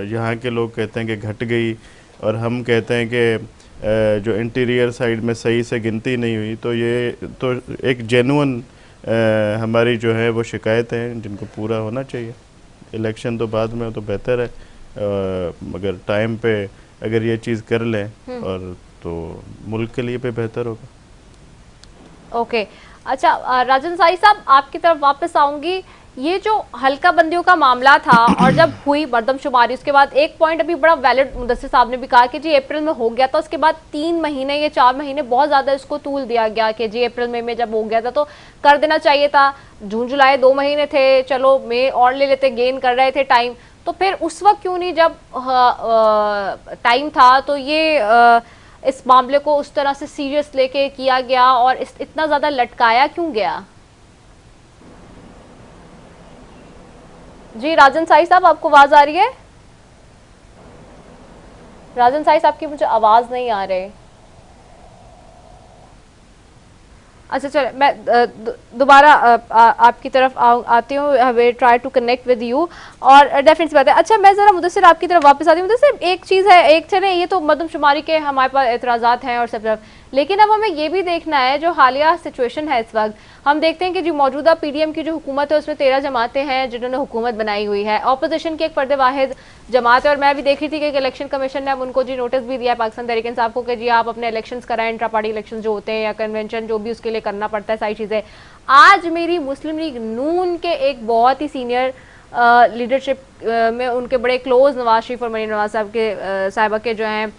यहाँ के लोग कहते हैं कि घट गई, और हम कहते हैं कि जो इंटीरियर साइड में सही से गिनती नहीं हुई, तो ये तो एक जेन्युइन हमारी जो है वो शिकायत है जिनको पूरा होना चाहिए। इलेक्शन तो बाद में हो तो बेहतर है, मगर टाइम पे अगर ये चीज़ कर लें और तो मुल्क के लिए भी बेहतर होगा। ओके, अच्छा राजन साई साहब, आपकी तरफ वापस आऊंगी। ये जो हल्का बंदियों का मामला था और जब हुई मरदमशुमारी, उसके बाद एक पॉइंट अभी बड़ा वैलिड मुदस्सिर साहब ने भी कहा कि जी अप्रैल में हो गया था, उसके बाद 3 महीने या 4 महीने बहुत ज़्यादा इसको तूल दिया गया कि जी अप्रैल मई में जब हो गया था तो कर देना चाहिए था। जून जुलाई 2 महीने थे, चलो मई और ले लेते, गेन कर रहे थे टाइम, तो फिर उस वक्त क्यों नहीं जब टाइम था तो ये इस मामले को उस तरह से सीरियस लेके किया गया और इतना ज़्यादा लटकाया क्यों गया? जी राजन साई साहब, आपको आवाज आ रही है? राजन साई साहब की मुझे आवाज नहीं आ रही। अच्छा चलो, मैं दोबारा आपकी तरफ आती हूँ, वे try to connect with you, और डेफिनेटली बात है। अच्छा, मैं ज़रा मुदस्सिर आपकी तरफ वापस आती हूँ। मुदस्सिर, एक चीज़ है, एक चले ये तो मरदमशुमारी के हमारे पास एतराज़ात हैं और सब तरफ, लेकिन अब हमें ये भी देखना है जो हालिया सिचुएशन है इस वक्त। हम देखते हैं कि जो मौजूदा पीडीएम की जो हुकूमत है उसमें 13 जमातें हैं जिन्होंने हुकूमत बनाई हुई है, ऑपोजिशन की एक फर्द वाहिद जमात है। और मैं भी देख रही थी कि इलेक्शन कमीशन ने अब उनको जी नोटिस भी दिया है पाकिस्तान तहरीक इंसाफ को कि जी आप अपने इलेक्शंस कराएं, इंट्रा पार्टी इलेक्शन जो होते हैं या कन्वेंशन जो भी उसके लिए करना पड़ता है, सारी चीज़ें। आज मेरी मुस्लिम लीग नून के एक बहुत ही सीनियर लीडरशिप में उनके बड़े क्लोज नवाज शरीफ और मरीम नवाज साहब के साहिबा के जो हैं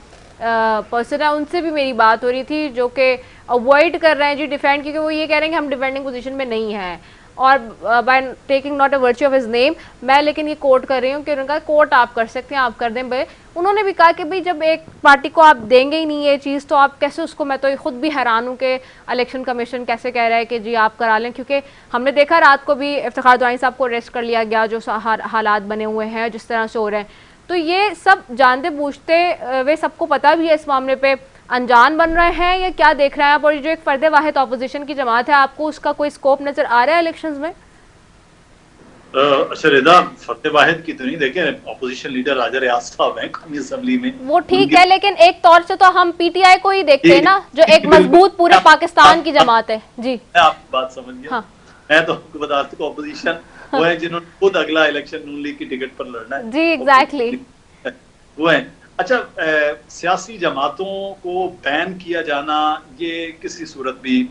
पर्सन है, उनसे भी मेरी बात हो रही थी, जो कि अवॉइड कर रहे हैं जी डिफेंड, क्योंकि वो ये कह रहे हैं कि हम डिफेंडिंग पोजीशन में नहीं हैं, और by taking not a virtue of his name, मैं लेकिन ये कोट कर रही हूँ कि उन्होंने कहा कोट आप कर सकते हैं, आप कर दें भाई। उन्होंने भी कहा कि भाई जब एक पार्टी को आप देंगे ही नहीं ये चीज़ तो आप कैसे उसको, मैं तो खुद भी हैरान हूँ कि इलेक्शन कमीशन कैसे कह रहा है कि जी आप करा लें, क्योंकि हमने देखा रात को भी इफ्तिखार दुआई साहब को अरेस्ट कर लिया गया, जो हालात बने हुए हैं जिस तरह से हो रहे हैं। तो ये सब जानते बूझते वे सबको पता भी है इस मामले पे अनजान बन रहे हैं या क्या देख रहे हैं आप? और जो एक फर्द वाहिद अपोजिशन की जमात है, आपको उसका कोई स्कोप नजर आ रहा है इलेक्शंस में? अच्छा रिदा, फर्द वाहिद की तो नहीं, देखें अपोजिशन लीडर राजा रियाज साहब हैं कौमी असेंबली में, वो ठीक है, लेकिन एक तौर से तो हम पीटीआई को ही देखते हैं ना, जो एक मजबूत पूरे पाकिस्तान की जमात है। जी मैं आपकी बात समझ गया। हाँ। मैं तो आपको बता दूं अपोजिशन वो है जिन्होंने खुद अगला इलेक्शन नून लीग की टिकट पर लड़ना है। जी एग्जैक्टली वो है। अच्छा, सियासी जमातों को बैन किया जाना ये किसी सूरत भी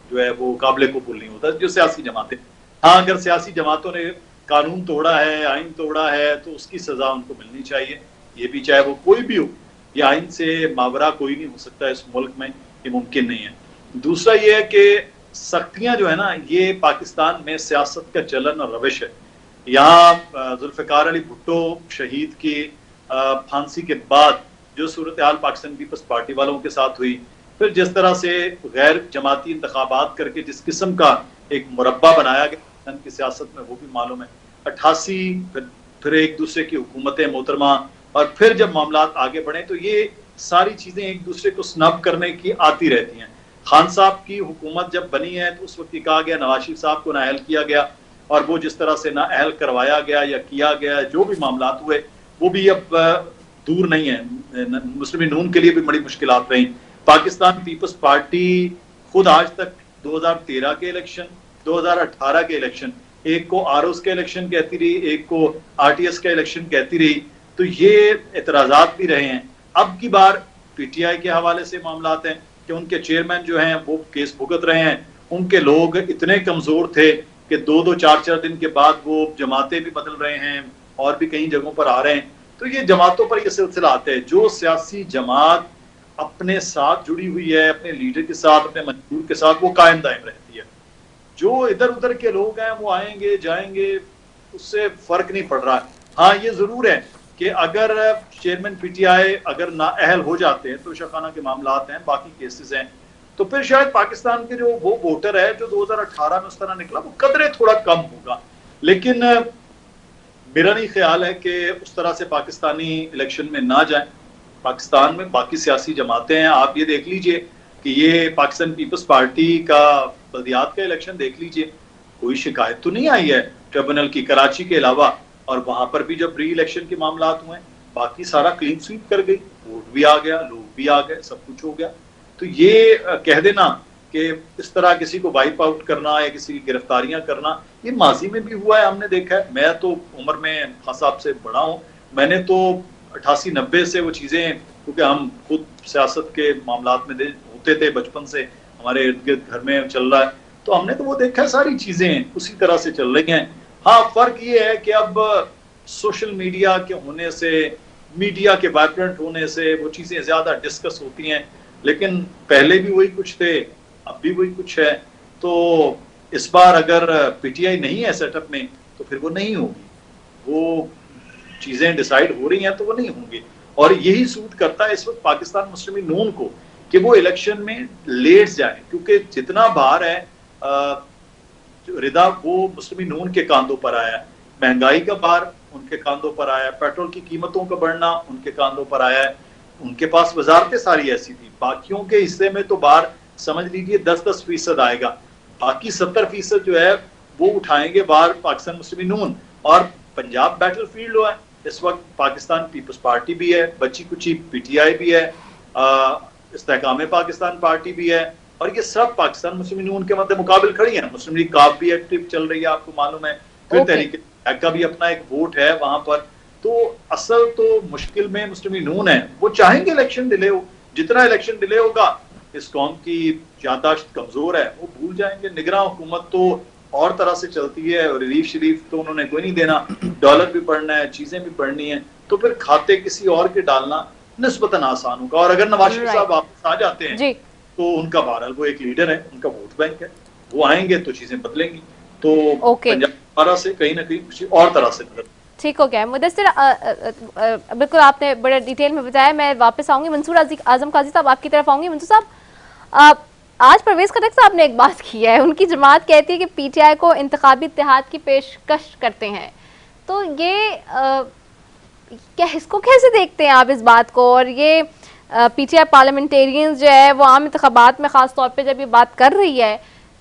जो है वो काबिल कबूल नहीं होता। जो सियासी जमातें, हाँ अगर सियासी जमातों ने कानून तोड़ा है, आइन तोड़ा है, तो उसकी सजा उनको मिलनी चाहिए, ये भी चाहे वो कोई भी हो। ये आइन से मावरा कोई नहीं हो सकता इस मुल्क में, ये मुमकिन नहीं है। दूसरा ये है कि सख्तियां जो है ना, ये पाकिस्तान में सियासत का चलन और रविश है। यहाँ जुल्फिकार अली भुट्टो शहीद की फांसी के बाद जो सूरत हाल पाकिस्तान पीपल्स पार्टी वालों के साथ हुई, फिर जिस तरह से गैर जमाती इंतखाबात करके जिस किस्म का एक मुरब्बा बनाया गया की सियासत में, वो भी मालूम है। 88 फिर एक दूसरे की हुकूमतें मोहतरमा, और फिर जब मामला आगे बढ़े तो ये सारी चीजें एक दूसरे को स्नब करने की आती रहती हैं। खान साहब की हुकूमत जब बनी है तो उस वक्त कहा गया नवाज शरीफ साहब को नाअहल किया गया, और वो जिस तरह से नाअहल करवाया गया या किया गया, जो भी मामला हुए वो भी अब दूर नहीं है। मुस्लिम नून के लिए भी बड़ी मुश्किलात रही। पाकिस्तान पीपल्स पार्टी खुद आज तक 2013 के इलेक्शन, 2018 के इलेक्शन, एक को आरओस के इलेक्शन कहती रही, एक को आरटीएस का इलेक्शन कहती रही, तो ये एतराजात भी रहे हैं। अब की बार पीटीआई के हवाले से मामलात हैं कि उनके चेयरमैन जो हैं वो केस भुगत रहे हैं, उनके लोग इतने कमजोर थे कि 2-2, 4-4 दिन के बाद वो जमातें भी बदल रहे हैं और भी कई जगहों पर आ रहे हैं। तो ये जमातों पर ये सिलसिला आता है। जो सियासी जमात अपने साथ जुड़ी हुई है, अपने लीडर के साथ, अपने मंजूर के साथ, वो कायम दायम रहती है। जो इधर उधर के लोग हैं वो आएंगे जाएंगे, उससे फर्क नहीं पड़ रहा है। हाँ ये जरूर है कि अगर चेयरमैन पीटीआई अगर नाअहल हो जाते हैं तो शखाना के मामलात हैं, बाकी केसेस हैं, तो फिर शायद पाकिस्तान के जो वो वोटर है जो 2018 में उस तरह निकला वो कदरे थोड़ा कम होगा। लेकिन मेरा नहीं ख्याल है कि उस तरह से पाकिस्तानी इलेक्शन में ना जाए। पाकिस्तान में बाकी सियासी जमातें हैं, आप ये देख लीजिए कि ये पाकिस्तान पीपल्स पार्टी का बल्दियात का इलेक्शन देख लीजिए, कोई शिकायत तो नहीं आई है ट्रिब्यूनल की, कराची के अलावा। और वहां पर भी जब री इलेक्शन के मामलात हुए बाकी सारा क्लीन स्वीप कर गई, वोट भी आ गया, लोग भी आ गए, सब कुछ हो गया। तो ये कह देना कि इस तरह किसी को वाइप आउट करना या किसी की गिरफ्तारियां करना, ये माजी में भी हुआ है, हमने देखा है। मैं तो उम्र में खास साहब से बड़ा हूँ, मैंने तो 88-90 से वो चीजें, क्योंकि हम खुद सियासत के मामलात में होते थे बचपन से, हमारे इर्द गिर्द घर में चल रहा है, तो हमने तो वो देखा है, सारी चीजें उसी तरह से चल रही हैं। हाँ, फर्क ये है कि अब सोशल मीडिया के होने से, मीडिया के वाइब्रेंट होने से वो चीजें ज्यादा डिस्कस होती हैं, लेकिन पहले भी वही कुछ थे, अब भी वही कुछ है। तो इस बार अगर पीटीआई नहीं है सेटअप में तो फिर वो नहीं होगी, वो चीजें डिसाइड हो रही हैं तो वो नहीं होंगी। और यही सूट करता है इस वक्त पाकिस्तान मुस्लिम नून को कि वो इलेक्शन में लेट जाए, क्योंकि जितना भार है रिदा वो मुस्लिम नून के कांधों पर आया है, महंगाई का भार उनके कांधों पर आया है, पेट्रोल की कीमतों का बढ़ना उनके कांधों पर आया है, उनके पास वजारतें सारी ऐसी थी, बाकियों के हिस्से में तो भार समझ लीजिए 10-10% आएगा, बाकी 70% जो है वो उठाएंगे बाहर पाकिस्तान मुस्लिम नून। और पंजाब बैटल फील्ड हुआ है इस वक्त, पाकिस्तान पीपल्स पार्टी भी है, बच्ची कुची पीटीआई भी है, इस्तेहकाम पाकिस्तान पार्टी भी है, और ये सब पाकिस्तान मुस्लिम नून के मध्य मुकाबिल खड़ी है। मुस्लिम लीग काफ भी एक्टिव चल रही है, आपको मालूम है, फिर तहरीक का भी अपना एक वोट है वहां पर। तो असल तो मुश्किल में मुस्लिम नून है, वो चाहेंगे इलेक्शन डिले हो, जितना इलेक्शन डिले होगा इस कौम की याददाश्त कमजोर है, वो भूल जाएंगे। निगरान हुकूमत तो और तरह से चलती है, और रिलीफ शरीफ तो उन्होंने कोई नहीं देना, डॉलर भी पढ़ना है, चीजें भी पढ़नी है, तो फिर खाते किसी और के डालना निस्बतन आसान होगा। और अगर नवाज शरीफ साहब वापस आ जाते हैं तो उनका बहरहाल वो एक लीडर है, उनका वोट बैंक है, वो आएंगे तो चीजें बदलेंगी। तो पंजाब से कहीं ना कहीं किसी और तरह से बदल। ठीक हो गया मुदस्सिर, बिल्कुल आपने बड़े डिटेल में बताया। मैं वापस आऊंगी मंसूर आजम काजी साहब, आपकी तरफ आऊंगी। मंसूर साहब, आज परवेज खटक साहब ने एक बात की है, उनकी जमात कहती है कि पीटीआई को इंतखाबी इत्तेहाद की पेशकश करते हैं, तो ये क्या, इसको कैसे देखते हैं आप इस बात को? और ये पीटीआई पार्लियामेंटेरियंस जो है वो आम इंतखाबात में खास तौर पे जब ये बात कर रही है,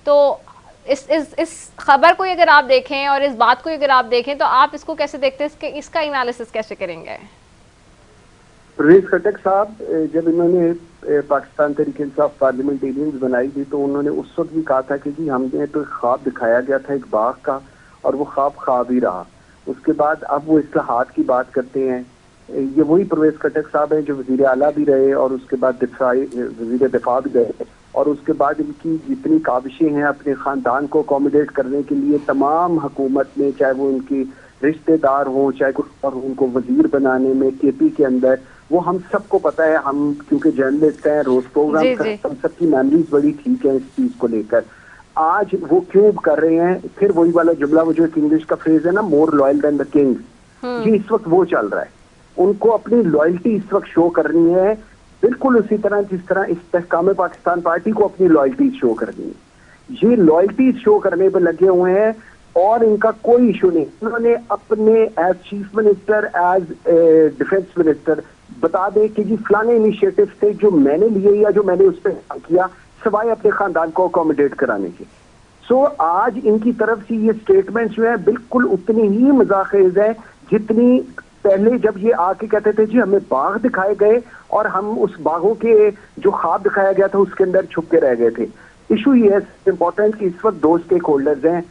तो इस खबर को अगर आप देखें और इस बात को अगर आप देखें तो आप इसको कैसे देखते हैं, इसका एनालिसिस कैसे करेंगे? परवेज खटक साहब जब इन्होंने पाकिस्तान तहरीक इंसाफ पार्लियामेंटेरियंस बनाई थी तो उन्होंने उस वक्त भी कहा था कि जी हमने तो ख्वाब दिखाया गया था एक बाग का, और वो ख्वाब ही रहा। उसके बाद अब वो इस्लाहात की बात करते हैं। ये वही परवेज खटक साहब हैं जो वजीर आला भी रहे और उसके बाद वजीर दिफा भी रहे, और उसके बाद इनकी जितनी काविशें हैं अपने खानदान को अकोमोडेट करने के लिए तमाम हुकूमत में, चाहे वो उनकी रिश्तेदार हों, चाहे कोई और उनको वजीर बनाने में केपी के अंदर, वो हम सबको पता है। हम क्योंकि जर्नलिस्ट हैं, रोज प्रोग्राम करते हैं, हम सबकी मेमोरीज बड़ी ठीक है इस चीज को लेकर। आज वो क्यों कर रहे हैं? फिर वही वाला जुमला, वो जो एक इंग्लिश का फ्रेज है ना, more loyal than the king, ये इस वक्त वो चल रहा है। उनको अपनी लॉयल्टी इस वक्त शो करनी है, बिल्कुल उसी तरह जिस तरह इस्तेहकाम पाकिस्तान पार्टी को अपनी लॉयल्टी शो करनी है। ये लॉयल्टी शो करने पे लगे हुए हैं और इनका कोई इशू नहीं। उन्होंने अपने as chief minister, as defence minister बता दें कि जी फलाने इनिशिएटिव थे जो मैंने लिए या जो मैंने उस पर किया, सवाए अपने खानदान को अकोमोडेट कराने के। सो आज इनकी तरफ से ये स्टेटमेंट जो है बिल्कुल उतनी ही मजाखेज है जितनी पहले जब ये आके कहते थे जी हमें बाग दिखाए गए और हम उस बागों के जो ख्वाब दिखाया गया था उसके अंदर छुप के रह गए थे। इशू ये है इम्पोर्टेंट कि इस वक्त दो स्टेक होल्डर्स हैं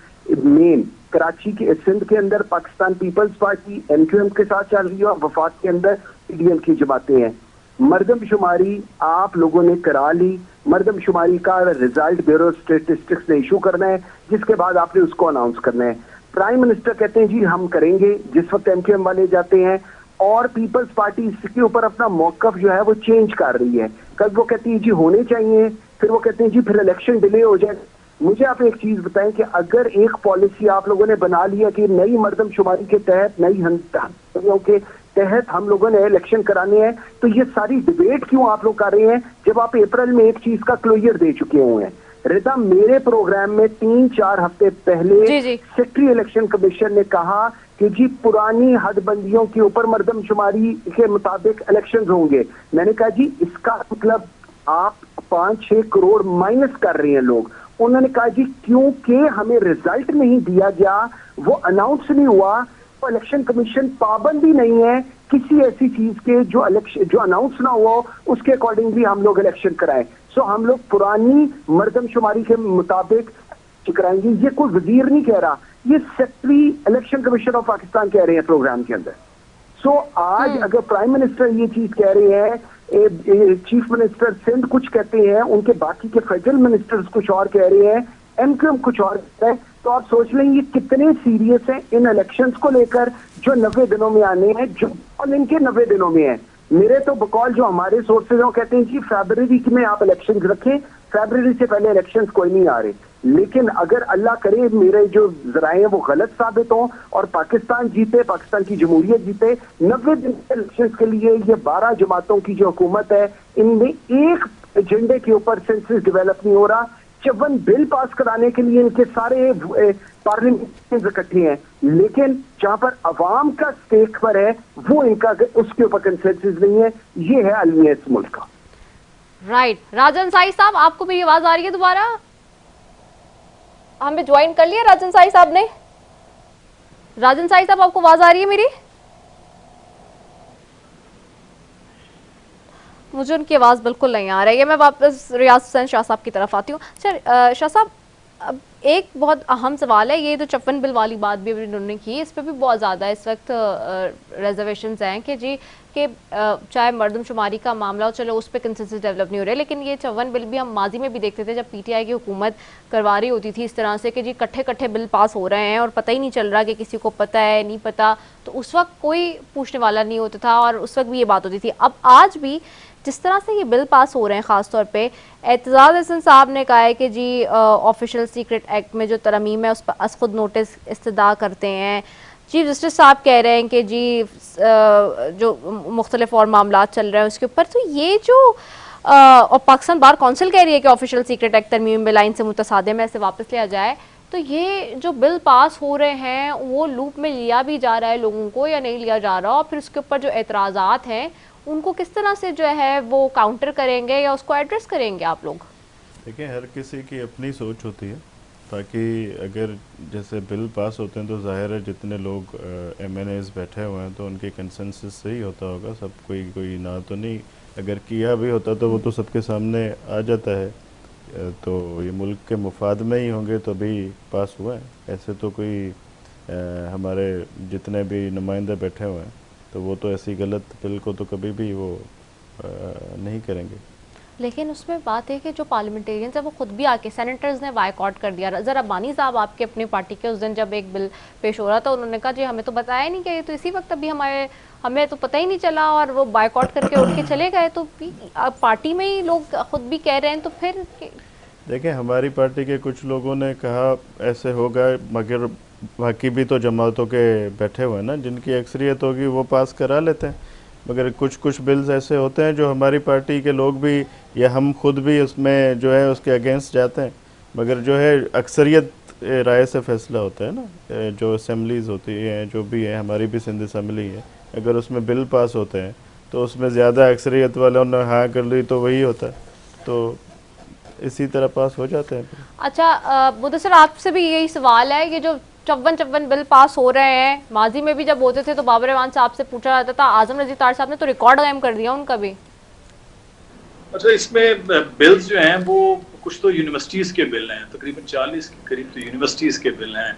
मेन, कराची के सिंध के अंदर पाकिस्तान पीपल्स पार्टी एमक्यूएम के साथ चल रही है और वफाक के अंदर पीडीएम की जमातें हैं। मरदमशुमारी आप लोगों ने करा ली, मरदमशुमारी का रिजल्ट ब्यूरो स्टेटिस्टिक्स ने इशू करना है, जिसके बाद आपने उसको अनाउंस करना है। प्राइम मिनिस्टर कहते हैं जी हम करेंगे, जिस वक्त एमक्यूएम वाले जाते हैं, और पीपल्स पार्टी इसके ऊपर अपना मौकफ जो है वो चेंज कर रही है। कल वो कहती है जी होने चाहिए, फिर वो कहते हैं जी फिर इलेक्शन डिले हो जाए। मुझे आप एक चीज बताएं कि अगर एक पॉलिसी आप लोगों ने बना लिया कि नई मर्दमशुमारी के तहत नई हंसों के तहत हम लोगों ने इलेक्शन कराने हैं, तो ये सारी डिबेट क्यों आप लोग कर रहे हैं जब आप अप्रैल में एक चीज का क्लोजर दे चुके हुए हैं? रिता, मेरे प्रोग्राम में 3-4 हफ्ते पहले सेक्रेटरी इलेक्शन कमीशन ने कहा कि जी पुरानी हदबंदियों के ऊपर मर्दमशुमारी के मुताबिक इलेक्शंस होंगे। मैंने कहा जी इसका मतलब आप 5-6 करोड़ माइनस कर रहे हैं लोग। उन्होंने कहा जी क्योंकि हमें रिजल्ट नहीं दिया गया, वो अनाउंस नहीं हुआ, तो इलेक्शन कमीशन पाबंदी नहीं है किसी ऐसी चीज के जो अनाउंस ना हुआ उसके अकॉर्डिंगली हम लोग इलेक्शन कराएं। सो हम लोग पुरानी मर्दमशुमारी के मुताबिक कराएंगे। ये कोई वजीर नहीं कह रहा, ये secretary election commission of Pakistan कह रहे हैं प्रोग्राम के अंदर। सो आज अगर प्राइम मिनिस्टर ये चीज कह रहे हैं, चीफ मिनिस्टर सिंध कुछ कहते हैं, उनके बाकी के फेडरल मिनिस्टर्स कुछ और कह रहे हैं, एमक्यूएम कुछ और कहता है, तो आप सोच लें ये कितने सीरियस हैं इन इलेक्शंस को लेकर जो 90 दिनों में आने हैं, जो इनके 90 दिनों में है। मेरे तो बकौल जो हमारे सोर्सेज हैं कहते हैं कि फरवरी में आप इलेक्शन रखें, फरवरी से पहले इलेक्शंस कोई नहीं आ रहे। लेकिन अगर अल्लाह करे मेरे जो जराए हैं वो गलत साबित हों और पाकिस्तान जीते, पाकिस्तान की जमहूरियत जीते, 90 दिन के इलेक्शंस के लिए ये 12 जमातों की जो हुकूमत है, इनमें एक एजेंडे के ऊपर सेंसस डेवलप नहीं हो रहा। 54 बिल पास कराने के लिए इनके सारे पार्लियामेंट इकट्ठे हैं, लेकिन जहां पर अवाम का स्टेक पर है वो इनका उसके ऊपर कंसेंसस नहीं है। ये है अलमिया इस मुल्क का। राइट। राजन साई साहब, आपको मेरी आवाज आ रही है? दोबारा हमें ज्वाइन कर लिया राजन साई साहब ने। राजन साई साहब, आपको आवाज आ रही है मेरी? मुझे उनकी आवाज़ बिल्कुल नहीं आ रही है। मैं वापस रियाज हुसैन शाह साहब की तरफ आती हूँ। अच्छा शाह साहब, अब एक बहुत अहम सवाल है, ये तो 54 बिल वाली बात भी उन्होंने की, इस पर भी बहुत ज़्यादा इस वक्त रिजर्वेशंस हैं कि जी कि चाहे मर्दमशुमारी का मामला हो, चलो उस पर कंसेंसस डेवलप नहीं हो रहा है, लेकिन ये 54 बिल भी हम माजी में भी देखते थे जब पीटीआई की हुकूमत करवा रही होती थी इस तरह से कि जी इकट्ठे बिल पास हो रहे हैं और पता ही नहीं चल रहा कि किसी को पता है नहीं पता, तो उस वक्त कोई पूछने वाला नहीं होता था और उस वक्त भी ये बात होती थी। अब आज भी जिस तरह से ये बिल पास हो रहे हैं, ख़ास तौर पे एतजाज़ हसन साहब ने कहा है कि जी ऑफिशियल सीक्रेट एक्ट में जो तरमीम है उस पर अस खुद नोटिस इस्तदा करते हैं। चीफ जस्टिस साहब कह रहे हैं कि जी जो मुख्तलिफ और मामला चल रहे हैं उसके ऊपर, तो ये जो और पाकिस्तान बार कौंसिल कह रही है कि ऑफिशियल सीक्रेट एक्ट तरमीम बिल आइन से मुतसादिम है, इसे वापस लिया जाए, तो ये जो बिल पास हो रहे हैं वो लूप में लिया भी जा रहा है लोगों को या नहीं लिया जा रहा, और फिर उसके ऊपर जो एतराज़ात हैं उनको किस तरह से जो है वो काउंटर करेंगे या उसको एड्रेस करेंगे आप लोग? देखिए, हर किसी की अपनी सोच होती है, ताकि अगर जैसे बिल पास होते हैं तो जाहिर है जितने लोग MNAs बैठे हुए हैं तो उनके कंसेंसस से ही होता होगा, सब कोई ना तो नहीं, अगर किया भी होता तो वो तो सबके सामने आ जाता है, तो ये मुल्क के मुफाद में ही होंगे तो भी पास हुआ है। ऐसे तो कोई हमारे जितने भी नुमाइंदे बैठे हुए हैं तो वो तो ऐसी गलत बिल को तो कभी भी वो नहीं करेंगे। लेकिन उसमें बात है कि जो पार्लियामेंटेरियंस है वो खुद भी आके सेनेटर्स ने बायकॉट कर दिया। ज़रा बानी साहब आपके अपनी पार्टी के उस दिन जब एक बिल पेश हो रहा था उन्होंने कहा जी हमें तो बताया नहीं कि तो इसी वक्त अभी हमें तो पता ही नहीं चला, और वो बायकॉट करके उठ के चले गए। तो पार्टी में ही लोग खुद भी कह रहे हैं, तो फिर देखें, हमारी पार्टी के कुछ लोगों ने कहा ऐसे होगा, मगर बाकी भी तो जमातों के बैठे हुए हैं ना जिनकी अक्सरियत होगी वो पास करा लेते हैं, मगर कुछ बिल्स ऐसे होते हैं जो हमारी पार्टी के लोग भी या हम खुद भी उसमें जो है उसके अगेंस्ट जाते हैं, मगर जो है अक्सरियत राय से फैसला होता है ना। जो असम्बलीज़ होती हैं जो भी है, हमारी भी सिंध असम्बली है, अगर उसमें बिल पास होते हैं तो उसमें ज़्यादा अक्सरियत वालों ने हाँ कर ली तो वही होता है, तो इसी तरह पास हो जाते हैं। अच्छा मुदस्सिर, आपसे भी यही सवाल है कि जो 54 बिल पास हो रहे हैं, माजी में भी जब होते थे तो बाबर रहमान साहब से पूछा जाता था, आजम रज़ी तार साहब ने तो रिकॉर्ड कायम कर दिया उनका भी। अच्छा, इसमें बिल्स जो हैं वो कुछ तो यूनिवर्सिटीज़ के बिल हैं, तकरीबन 40 के करीब तो यूनिवर्सिटीज़ के बिल हैं,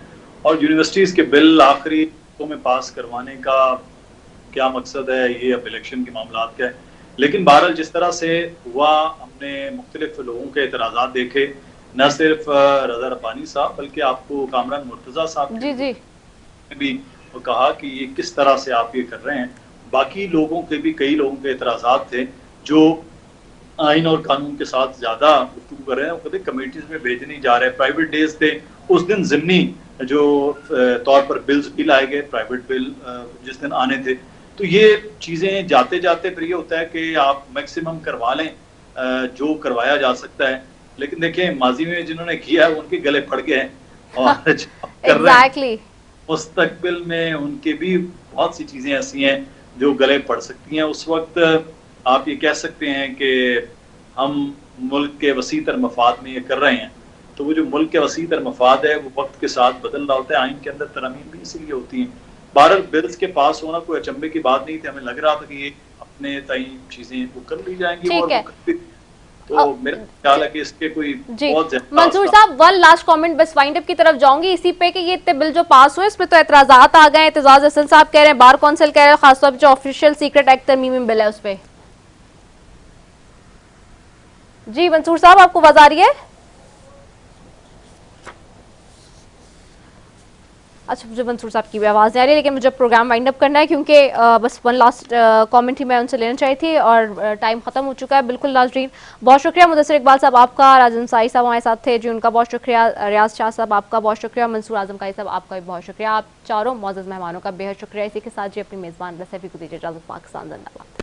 और यूनिवर्सिटीज़ के बिल आखिरी में पास करवाने का क्या मकसद है, ये अब इलेक्शन के मामला का है। लेकिन बहरहाल जिस तरह से हुआ, हमने मुख्तलिफ लोगों के एतराज़ात देखे, न सिर्फ रज़ा रब्बानी साहब बल्कि आपको कामरान मुर्तज़ा साहब ने भी कहा कि ये किस तरह से आप ये कर रहे हैं। बाकी लोगों के भी कई लोगों के एतराज़ात थे जो आइन और कानून के साथ ज़्यादा गुफ्तगू कर रहे हैं, वो कहते कमेटीज़ में भेजे नहीं जा रहे। प्राइवेट डेज थे, उस दिन ज़िमनी जो तौर पर बिल्स भी लाए गए, प्राइवेट बिल जिस दिन आने थे, तो ये चीजें जाते जाते फिर ये होता है कि आप मैक्सिमम करवा लें जो करवाया जा सकता है, लेकिन देखिए माजी में जिन्होंने किया है उनके गले फट गए हैं और जो कर रहे हैं एग्जैक्टली मुस्तकबिल में उनके भी बहुत सी चीजें ऐसी हैं जो गले पड़ सकती हैं। उस वक्त आप ये कह सकते हैं कि हम मुल्क के वसीतर मफाद में ये कर रहे हैं, तो वो जो मुल्क के वसीतर मफाद है वो वक्त के साथ बदल रहा होता है। आइन के अंदर तरमीम भी इसीलिए होती हैं। भारत बिल्स के पास होना कोई अचंभे की बात नहीं थी, हमें लग रहा था कि ये अपने तय चीजें वो कर ली जाएंगी ठीक और है। वो कर ली। तो मेरा ख्याल है कि इसके कोई जी बहुत ज्यादा मंसूर साहब, वन लास्ट कमेंट बस वाइंड अप की तरफ जाऊंगी इसी पे कि ये इतने बिल जो पास हुए इस पे तो एतराजात आ गए। एतजाज हसन साहब कह रहे हैं, बार कौंसिल कह रहे हैं, खासतौर पर जो ऑफिशियल सीक्रेट एक्ट तरमीमी बिल है उस पे। जी मंसूर साहब, आपको आवाज आ रही है? अच्छा, मुझे मंसूर साहब की भी आवाज़ नहीं आ रही, लेकिन मुझे प्रोग्राम वाइंड अप करना है क्योंकि बस वन लास्ट कमेंट ही मैं उनसे लेना चाही थी और टाइम ख़त्म हो चुका है। बिल्कुल नाज़रीन, बहुत शुक्रिया मुदस्सिर इकबाल साहब आपका, राजन साई साहब हमारे साथ थे जी, उनका बहुत शुक्रिया, रियाज शाह साहब आपका बहुत शुक्रिया, मंसूर आजम काई साहब आपका भी बहुत शुक्रिया, आप चारों मौजूद मेहमानों का बेहद शुक्रिया। इसी के साथ जी अपनी मेज़बान रसैफी को दीजिए इजाज़त। पाकिस्तान जिंदाबाद।